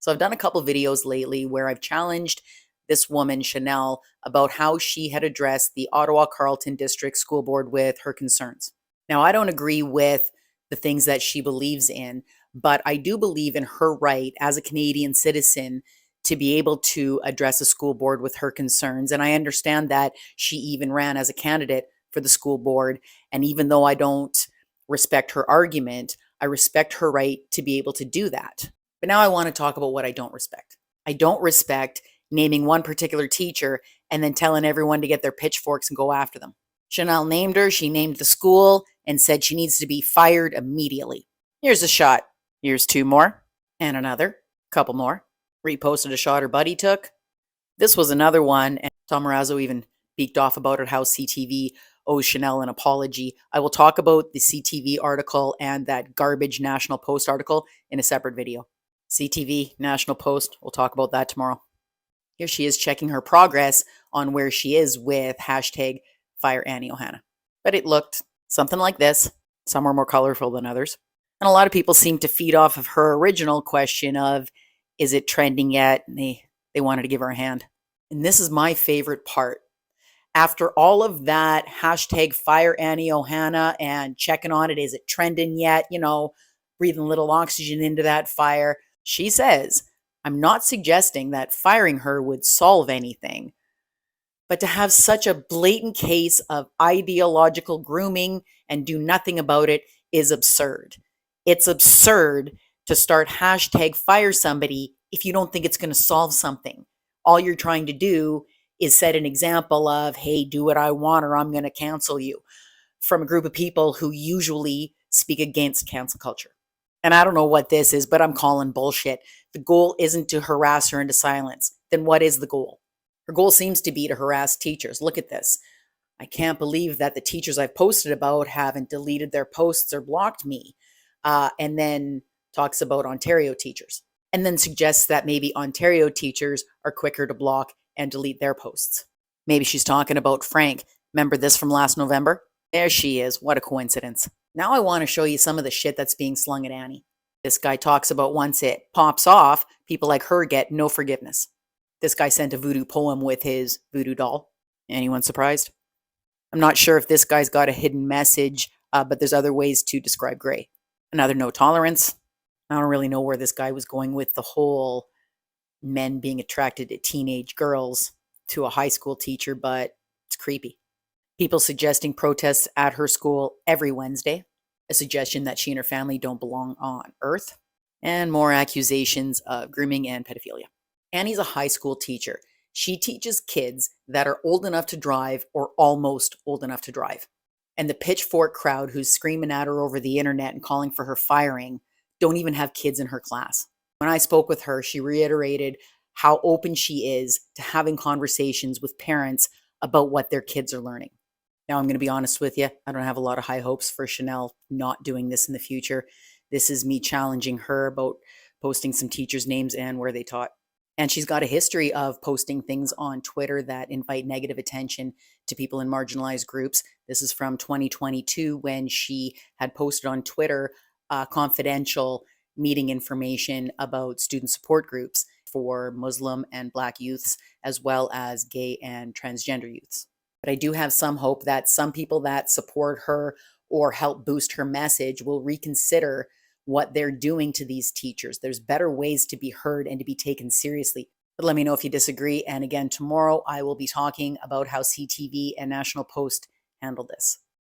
So I've done a couple videos lately where I've challenged this woman, Chanel, about how she had addressed the Ottawa Carleton District School Board with her concerns. Now, I don't agree with the things that she believes in, but I do believe in her right as a Canadian citizen to be able to address a school board with her concerns. And I understand that she even ran as a candidate for the school board. And even though I don't respect her argument, I respect her right to be able to do that. But now I want to talk about what I don't respect. I don't respect naming one particular teacher and then telling everyone to get their pitchforks and go after them. Chanel named her, she named the school, and said she needs to be fired immediately. Here's a shot. Here's two more. And another. Couple more. Reposted a shot her buddy took. This was another one, and Tom Marazzo even beaked off about it, how CTV owes Chanel an apology. I will talk about the CTV article and that garbage National Post article in a separate video. CTV, National Post, we'll talk about that tomorrow. Here she is checking her progress on where she is with hashtag Fire Annie Ohana. But it looked something like this. Some were more colorful than others. And a lot of people seem to feed off of her original question of, is it trending yet? And they wanted to give her a hand. And this is my favorite part. After all of that hashtag Fire Annie Ohana and checking on it, is it trending yet? Breathing a little oxygen into that fire. She says, I'm not suggesting that firing her would solve anything, but to have such a blatant case of ideological grooming and do nothing about it is absurd. It's absurd to start hashtag fire somebody if you don't think it's going to solve something. All you're trying to do is set an example of, hey, do what I want or I'm going to cancel you, from a group of people who usually speak against cancel culture. And I don't know what this is, but I'm calling bullshit. The goal isn't to harass her into silence. Then what is the goal? Her goal seems to be to harass teachers. Look at this. I can't believe that the teachers I've posted about haven't deleted their posts or blocked me. And then talks about Ontario teachers. And then suggests that maybe Ontario teachers are quicker to block and delete their posts. Maybe she's talking about Frank. Remember this from last November? There she is. What a coincidence. Now I want to show you some of the shit that's being slung at Annie. This guy talks about once it pops off, people like her get no forgiveness. This guy sent a voodoo poem with his voodoo doll. Anyone surprised? I'm not sure if this guy's got a hidden message, but there's other ways to describe gray. Another no tolerance. I don't really know where this guy was going with the whole men being attracted to teenage girls to a high school teacher, but it's creepy. People suggesting protests at her school every Wednesday, a suggestion that she and her family don't belong on Earth, and more accusations of grooming and pedophilia. Annie's a high school teacher. She teaches kids that are old enough to drive or almost old enough to drive. And the pitchfork crowd who's screaming at her over the internet and calling for her firing don't even have kids in her class. When I spoke with her, she reiterated how open she is to having conversations with parents about what their kids are learning. Now, I'm going to be honest with you. I don't have a lot of high hopes for Chanel not doing this in the future. This is me challenging her about posting some teachers' names and where they taught. And she's got a history of posting things on Twitter that invite negative attention to people in marginalized groups. This is from 2022 when she had posted on Twitter confidential meeting information about student support groups for Muslim and Black youths, as well as gay and transgender youths. But I do have some hope that some people that support her or help boost her message will reconsider what they're doing to these teachers. There's better ways to be heard and to be taken seriously. But let me know if you disagree. And again, tomorrow I will be talking about how CTV and National Post handled this.